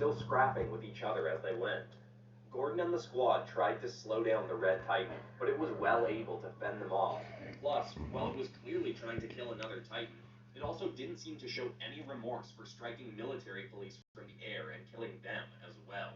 still scrapping with each other as they went. Gordon and the squad tried to slow down the Red Titan, but it was well able to fend them off. Plus, while it was clearly trying to kill another Titan, it also didn't seem to show any remorse for striking military police from the air and killing them as well.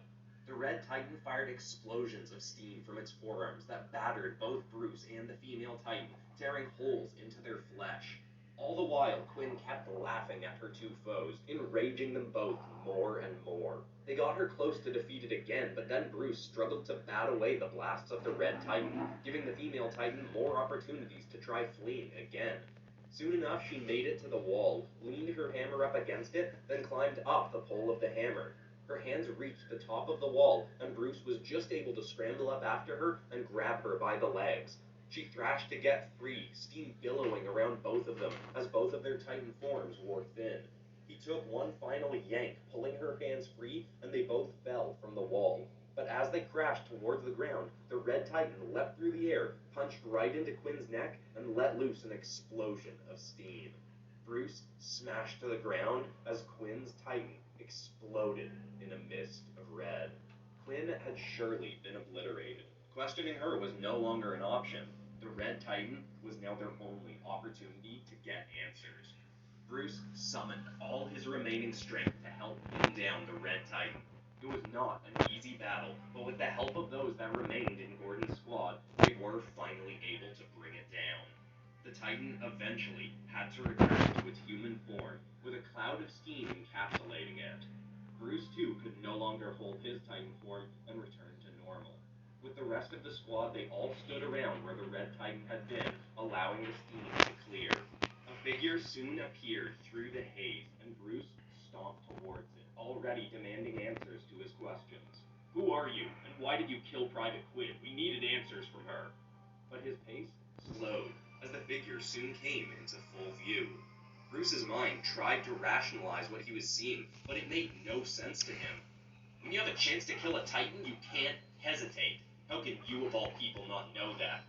The Red Titan fired explosions of steam from its forearms that battered both Bruce and the female Titan, tearing holes into their flesh. All the while, Quinn kept laughing at her two foes, enraging them both more and more. They got her close to defeat it again, but then Bruce struggled to bat away the blasts of the Red Titan, giving the female Titan more opportunities to try fleeing again. Soon enough, she made it to the wall, leaned her hammer up against it, then climbed up the pole of the hammer. Her hands reached the top of the wall, and Bruce was just able to scramble up after her and grab her by the legs. She thrashed to get free, steam billowing around both of them, as both of their Titan forms wore thin. He took one final yank, pulling her hands free, and they both fell from the wall. But as they crashed towards the ground, the Red Titan leapt through the air, punched right into Quinn's neck, and let loose an explosion of steam. Bruce smashed to the ground as Quinn's Titan exploded in a mist of red. Quinn had surely been obliterated. Questioning her was no longer an option. The Red Titan was now their only opportunity to get answers. Bruce summoned all his remaining strength to help pin down the Red Titan. It was not an easy battle, but with the help of those that remained in Gordon's squad, they were finally able to bring it down. The Titan eventually had to return to its human form, with a cloud of steam encapsulating it. Bruce, too, could no longer hold his Titan form and returned to normal. With the rest of the squad, they all stood around where the Red Titan had been, allowing the steam to clear. A figure soon appeared through the haze, and Bruce stomped towards it, already demanding answers to his questions. "Who are you, and why did you kill Private Quinn? We needed answers from her." But his pace slowed, as the figure soon came into full view. Bruce's mind tried to rationalize what he was seeing, but it made no sense to him. When you have a chance to kill a Titan, you can't hesitate. How can you of all people not know that?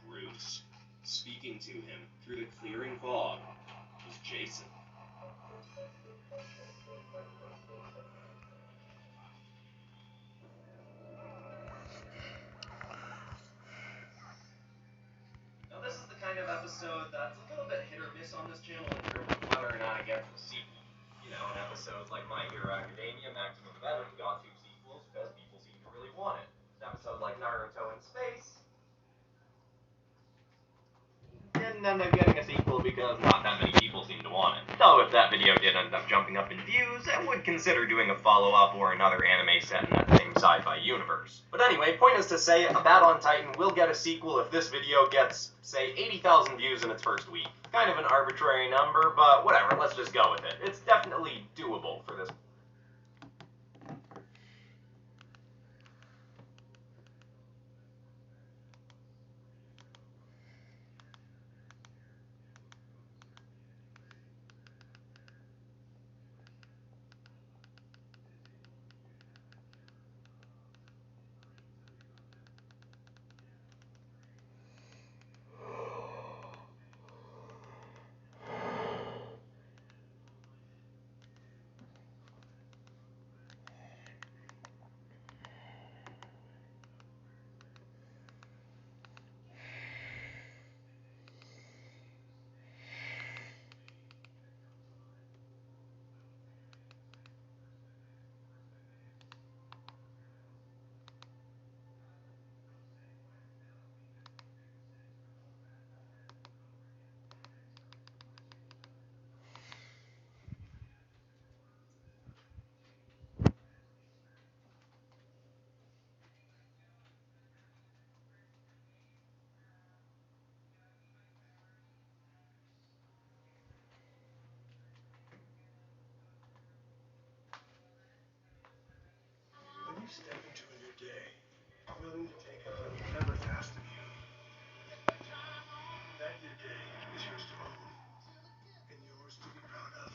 Bruce. Speaking to him through the clearing fog was Jason. Now this is the kind of episode that's a little bit hit or miss on this channel in terms of whether or not it gets a sequel. You know, an episode like My Hero Academia, Maximum Venom got 2 sequels because people seem to really want it. An episode like Naruto in Space didn't end up getting a sequel because not that many people seem to want it. Though if that video did end up jumping up in views, I would consider doing a follow-up or another anime set in that same sci-fi universe. But anyway, point is to say, Attack on Titan will get a sequel if this video gets, say, 80,000 views in its first week. Kind of an arbitrary number, but whatever, let's just go with it. It's definitely doable for this. When you step into a new day, willing to take on whatever's asked of you, that new day is yours to own and yours to be proud of.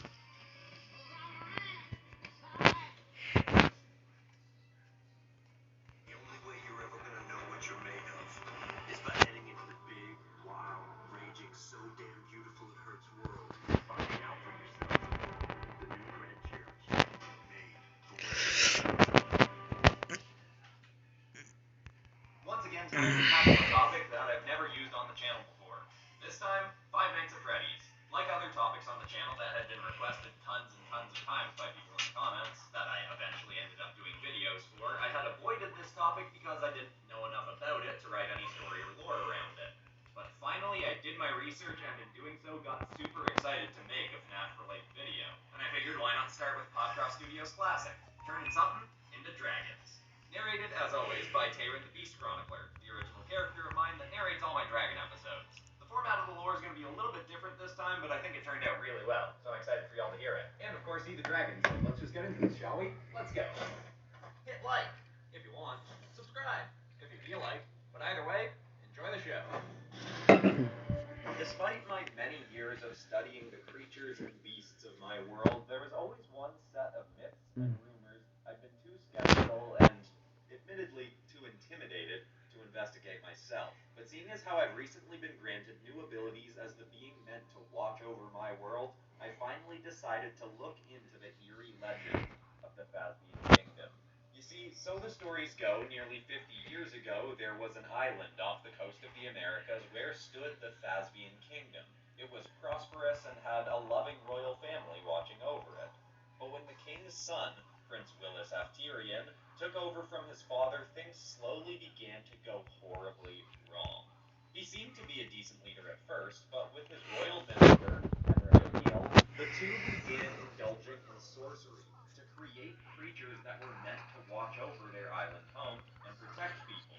The only way you're ever gonna know what you're made of is by heading into the big, wild, raging, so damn beautiful it hurts world and finding out for yourself. The new Grand Cherokee, made for research and in doing so got super excited to make a FNAF-related video. And I figured why not start with Popcroft Studios Classic, turning something into dragons. Narrated, as always, by Tayrin the Beast Chronicler, the original character of mine that narrates all my dragon episodes. The format of the lore is going to be a little bit different this time, but I think it turned out really well, so I'm excited for y'all to hear it. And of course, see the dragons, so let's just get into this, shall we? Let's go. Hit like, if you want. Subscribe, if you feel like. But either way, enjoy the show. Despite my many years of studying the creatures and beasts of my world, there was always one set of myths and rumors I've been too skeptical and, admittedly, too intimidated to investigate myself. But seeing as how I've recently been granted new abilities as the being meant to watch over my world, I finally decided to look into the eerie legend of the Phasmian Kingdom. You see, so the stories go, nearly 50 years ago, there was an island off the coast of the Americas where stood the Phasmian Kingdom. It was prosperous and had a loving royal family watching over it. But when the king's son, Prince Willis af Tyrian, took over from his father, things slowly began to go horribly wrong. He seemed to be a decent leader at first, but with his royal minister, Henrik Emil, the two began indulging in sorcery to create creatures that were meant to watch over their island home and protect people.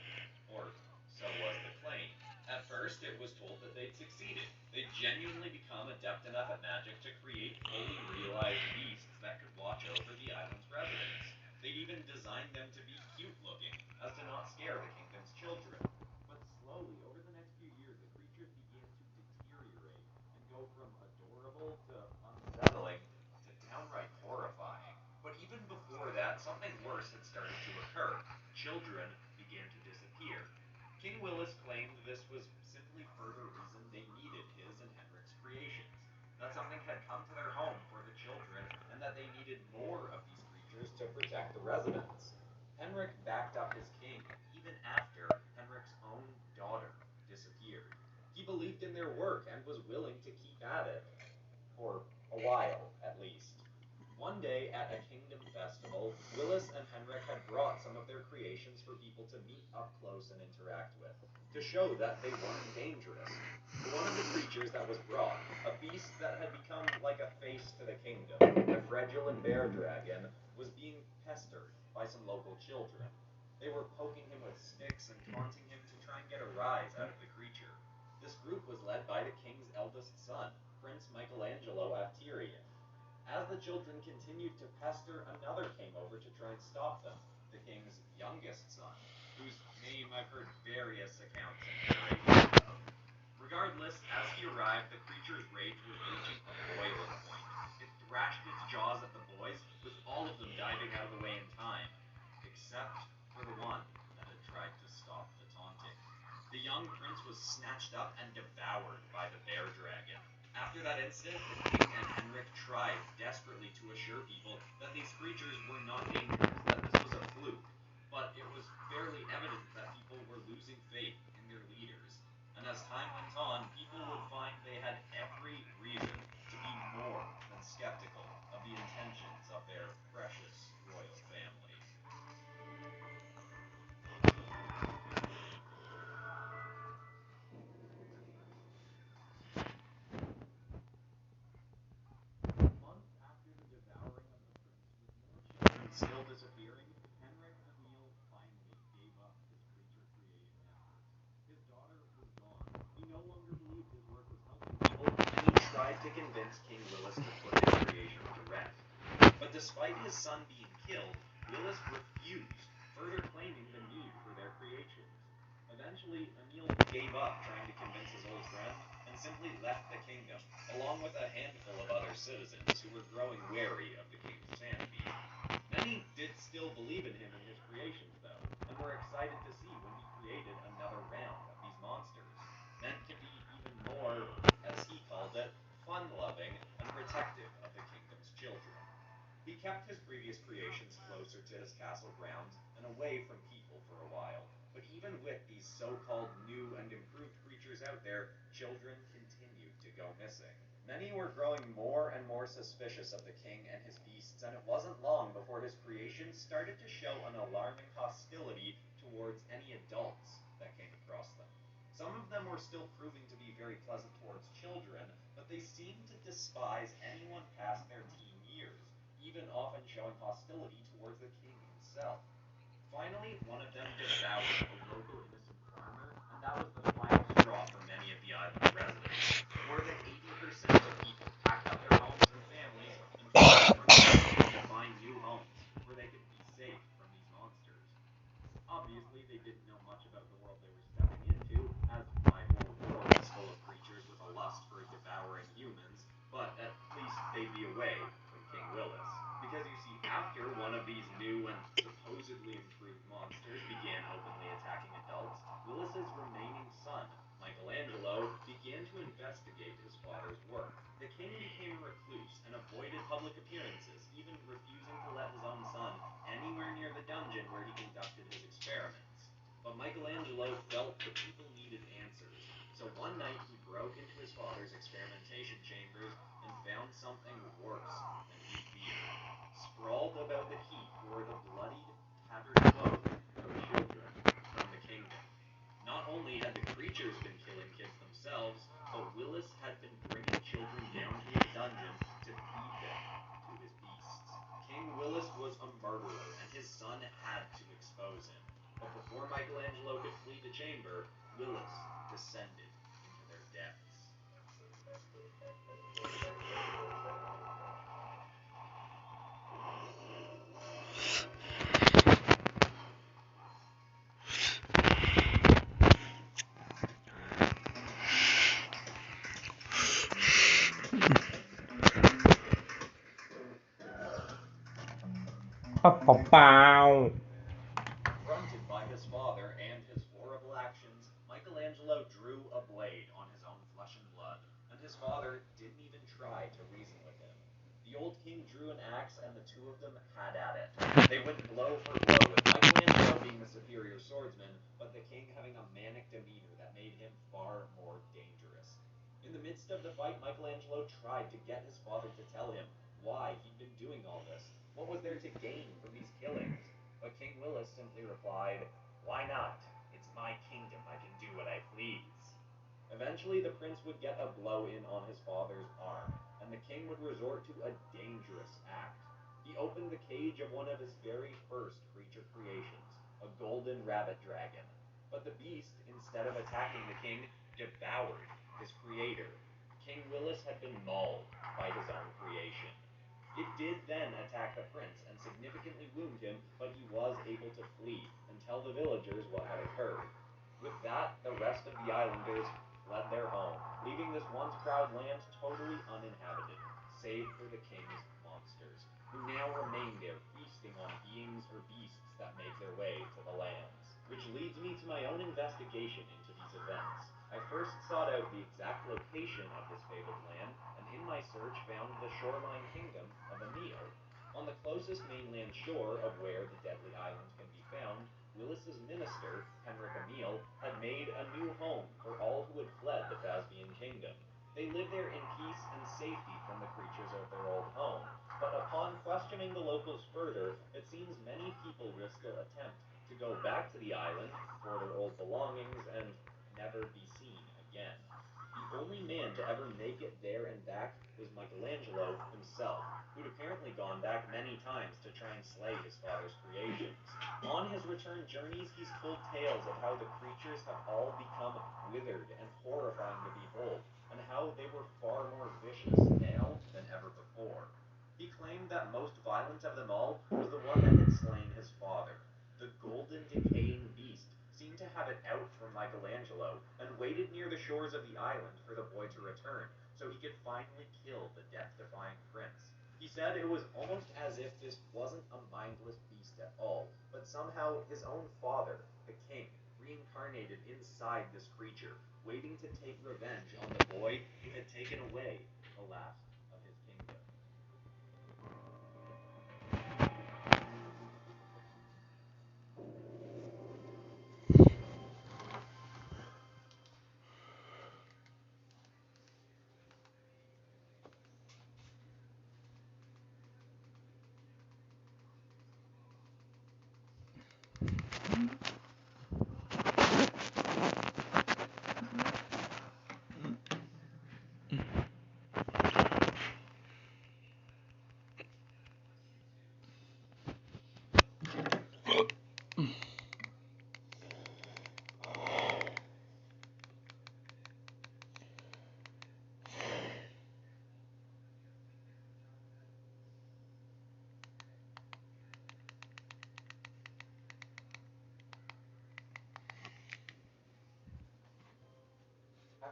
Or so was the claim. At first, it was told that they'd succeeded. They'd genuinely become adept enough at magic to create fully realized beasts that could watch over the island's residents. They'd even designed them to be cute looking, as to not scare the kingdom's children. But slowly, over the next few years, the creatures began to deteriorate and go from adorable to unsettling to downright horrifying. But even before that, something worse had started to occur. Children began to disappear. King Willis claimed this was simply further reason they needed his and Henrik's creations. That something had come to their home for the children, and that they needed more of these creatures to protect the residents. Henrik backed up his king, even after Henrik's own daughter disappeared. He believed in their work and was willing to keep at it. For a while, at least. One day at a kingdom festival, Willis and Henrik had brought some of their creations for people to meet up close and interact with, to show that they weren't dangerous. One of the creatures that was brought, a beast that had become like a face to the kingdom, a fraudulent bear dragon, was being pestered by some local children. They were poking him with sticks and taunting him to try and get a rise out of the creature. This group was led by the king's eldest son, Prince Michelangelo af Tyrian. As the children continued to pester, another came over to try and stop them, the king's youngest son, whose name I've heard various accounts and narrations of. Regardless, as he arrived, the creature's rage was reaching a boiling point. It thrashed its jaws at the boys, with all of them diving out of the way in time, except for the one that had tried to stop the taunting. The young prince was snatched up and devoured by the bear dragon. After that incident, the king and Henrik tried desperately to assure people that these creatures were not dangerous, that this was a fluke. But it was fairly evident that people were losing faith in their leaders. And as time went on, people would find they had every reason to be more than skeptical of the intentions of their precious royal family. Months after the devouring of the prince, with more children still disappearing, Henrik Emil finally gave up his creature creation efforts. His daughter was gone. He no longer believed his work was helping people, and he tried to convince King Willis to put his creation to rest. But despite his son being killed, Willis refused, further claiming the need for their creations. Eventually, Emil gave up trying to convince his old friend and simply left the kingdom, along with a handful of other citizens who were growing wary of the king's sanity. Many did still believe in him and his creations, though, and were excited to see when he created another round of these monsters, meant to be even more, as he called it, fun-loving and protective of the kingdom's children. He kept his previous creations closer to his castle grounds and away from people for a while. But even with these so-called new and improved creatures out there, children continued to go missing. Many were growing more and more suspicious of the king and his beasts, and it wasn't long before his creations started to show an alarming hostility towards any adults that came across them. Some of them were still proving to be very pleasant towards children, but they seemed to despise anyone past their teen years, even often showing hostility towards the king himself. Finally, one of them devoured a local innocent farmer, and that was the final straw for many of the island's residents. More than 80% of people packed up their homes and families and fled from the island to find new homes where they could be safe from these monsters. Obviously, they didn't know much about the world they were stepping into, as my whole world is full of creatures with a lust for devouring humans, but at least they'd be away from King Willis. Because you see, after one of these new and supposedly improved monsters began openly attacking adults, Willis's remaining son, Michelangelo, began to investigate his father's work. The king became a recluse and avoided public appearances, even refusing to let his own son anywhere near the dungeon where he conducted his experiments. But Michelangelo felt the people needed answers, so one night he broke into his father's experimentation chambers and found something worse than he feared. Sprawled about the heap were the bloodied, tattered clothes of children from the kingdom. Not only had the creatures been killing kids themselves, but Willis had been bringing children down to his dungeon to feed them to his beasts. King Willis was a murderer, and his son had to expose him. But before Michelangelo could flee the chamber, Willis descended into their depths. Confronted by his father and his horrible actions, Michelangelo drew a blade on his own flesh and blood, and his father didn't even try to reason with him. The old king drew an axe and the two of them had at it. They went blow for blow, with Michelangelo being the superior swordsman, but the king having a manic demeanor that made him far more dangerous. In the midst of the fight, Michelangelo tried to get his father to tell him why he'd been doing all this. What was there to gain from these killings? But King Willis simply replied, "Why not? It's my kingdom. I can do what I please." Eventually, the prince would get a blow in on his father's arm, and the king would resort to a dangerous act. He opened the cage of one of his very first creature creations, a golden rabbit dragon. But the beast, instead of attacking the king, devoured his creator. King Willis had been mauled by his own creation. It did then attack the prince and significantly wound him, but he was able to flee and tell the villagers what had occurred. With that, the rest of the islanders fled their home, leaving this once proud land totally uninhabited, save for the king's monsters, who now remain there feasting on beings or beasts that make their way to the lands. Which leads me to my own investigation into these events. I first sought out the exact location of this fabled land, and in my search found the shoreline kingdom of Emil. On the closest mainland shore of where the deadly island can be found, Willis's minister, Henrik Emil, had made a new home for all who had fled the Phasbian kingdom. They lived there in peace and safety from the creatures of their old home, but upon questioning the locals further, it seems many people will still attempt to go back to the island for their old belongings and never be seen again. The only man to ever make it there and back was Michelangelo himself, who'd apparently gone back many times to try and slay his father's creations. On his return journeys, he's told tales of how the creatures have all become withered and horrifying to behold, and how they were far more vicious now than ever before. He claimed that most violent of them all was the one that had slain his father. The golden decaying beast seemed to have it out for Michelangelo and waited near the shores of the island for the boy to return so he could finally kill the death-defying prince. He said it was almost as if this wasn't a mindless beast at all, but somehow his own father, the king, reincarnated inside this creature, waiting to take revenge on the boy who had taken away the last of his kingdom.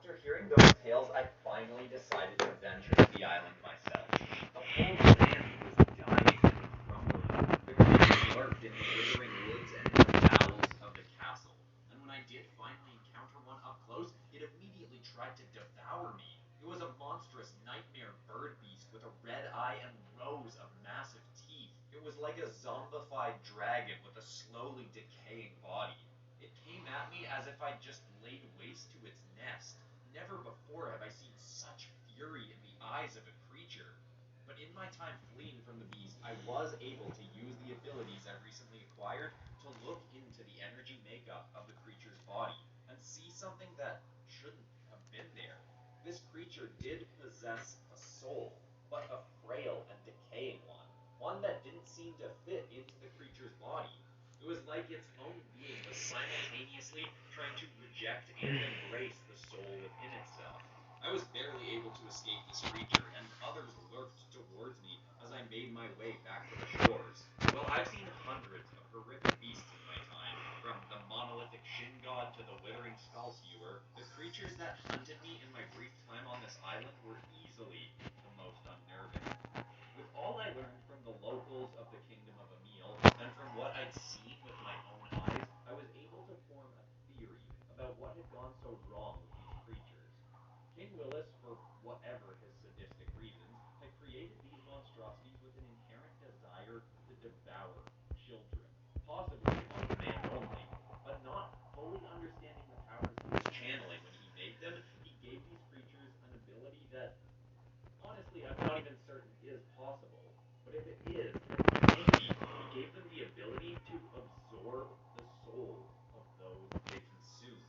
After hearing those tales, I finally decided to venture to the island myself. The whole land was dying and crumbling. The creatures lurked in the withering woods and in the bowels of the castle. And when I did finally encounter one up close, it immediately tried to devour me. It was a monstrous nightmare bird beast with a red eye and rows of massive teeth. It was like a zombified dragon with a slowly decaying body. It came at me as if I'd just laid waste to its nest. Never before have I seen such fury in the eyes of a creature. But in my time fleeing from the beast, I was able to use the abilities I've recently acquired to look into the energy makeup of the creature's body and see something that shouldn't have been there. This creature did possess a soul, but a frail and decaying one that didn't seem to fit into the creature's body. It was like its own being was simultaneously trying to reject and embrace the soul within itself. I was barely able to escape this creature, and others lurked towards me as I made my way back to the shores. Well, I've seen hundreds of horrific beasts in my time, from the monolithic shin god to the withering skull skewer. The creatures that hunted me in my brief time on this island were easily the most unnerving. With all I learned from the locals of the Kingdom of Emil, and from what I'd seen with my own eyes, I was able to form a theory about what had gone so wrong with these creatures. King Willis, for whatever his sadistic reasons, had created these monstrosities with an inherent desire to devour children, possibly on command only, but not fully understanding the powers he was channeling when he made them. He gave these creatures an ability that, honestly, I'm not even certain is possible. But if it is, then maybe he gave them the ability to absorb the souls of those they consumed.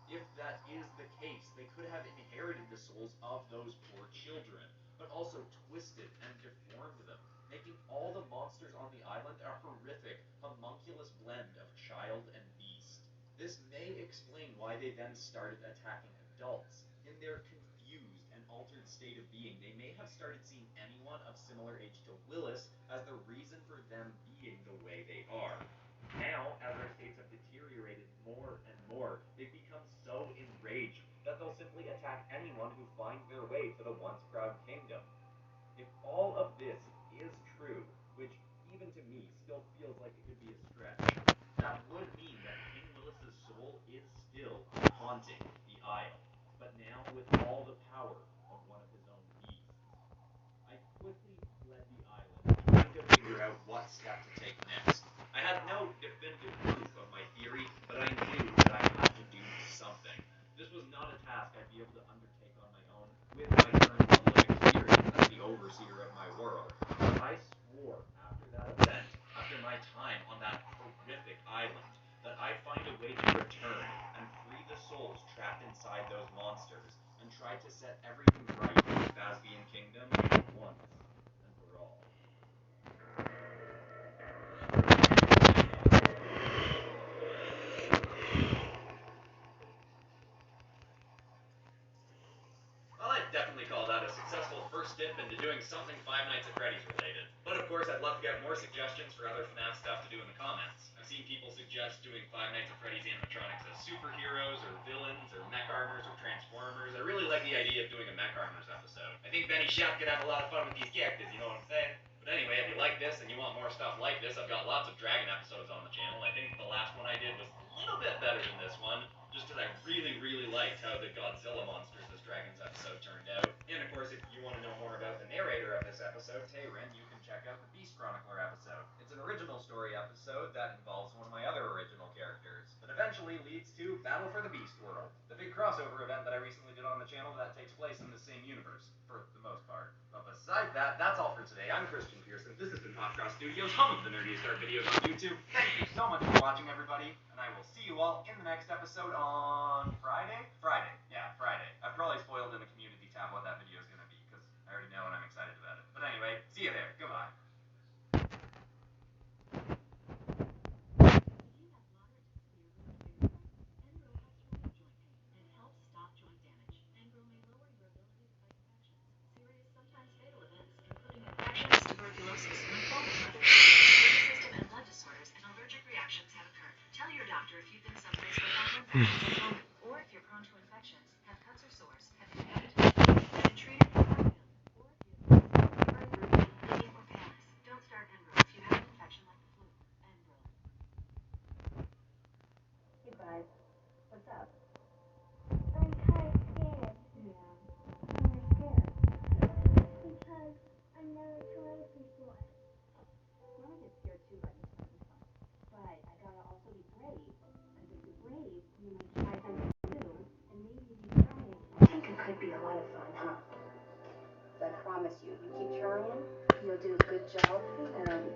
If that is the case, they could have inherited the souls of those poor children, but also twisted and deformed them, making all the monsters on the island a horrific, homunculus blend of child and beast. This may explain why they then started attacking adults. In their confused and altered state of being, they may have started seeing anyone of similar age to Willis as the reason for them being the way they are. Now, as their states have deteriorated more and more, they've become so enraged that they'll simply attack anyone who finds their way to the once proud kingdom. If all of this is true, which even to me still feels like it could be a stretch, that would mean that King Willis's soul is still haunting the Isle, but now with all the power of one of his own beasts. I quickly fled the island, trying to figure out what step to take next. I had no definitive proof of my theory, but I knew that I had to do something. This was not a task I'd be able to undertake on my own with my current level of experience as the overseer of my world. I swore after that event, after my time on that horrific island, that I'd find a way to return and free the souls trapped inside those monsters, and try to set everything right in the Phasbian Kingdom once and for all. Well, I'd definitely call that a successful first dip into doing something Five Nights at Freddy's related. But of course, I'd love to get more suggestions for other FNAF stuff to do in the comments. I've seen people suggest doing Five Nights at Freddy's animatronics as superheroes, or villains, or mech armors, or transformers. I really like the idea of doing a mech armors episode. I think Benny Chef could have a lot of fun with these characters, you know what I'm saying? But anyway, if you like this and you want more stuff like this, I've got lots of Dragon episodes on the channel. I think the last one I did was a little bit better than this one, just because I really liked how the Godzilla Monsters as Dragons episode turned out. And of course, if you want to know more about the narrator of this episode, Tayrin, you can check out the Beast Chronicler episode. It's an original story episode that involves one of my other original characters, but eventually leads to Battle for the Beast World, the big crossover event that I recently did on the channel that takes place in the same universe, for the most part. But besides that, that's all for today. I'm Christian Pearson. This has been Popcross Studios, home of the nerdiest art videos on YouTube. Thank you so much for watching, everybody, and I will see you all in the next episode on Friday? Friday. Yeah, Friday. I've probably spoiled in the community tab what that video is going to be, because I already know and I'm excited about it. But anyway, see you there. Goodbye. Tuberculosis, lymphoma, nervous system and blood disorders, and allergic reactions have occurred. Tell your doctor if you've been someplace without lymph nodes at the moment, or if you're prone to infections, have cuts or fine, huh? I promise you, you keep trying, you'll do a good job, and I'll be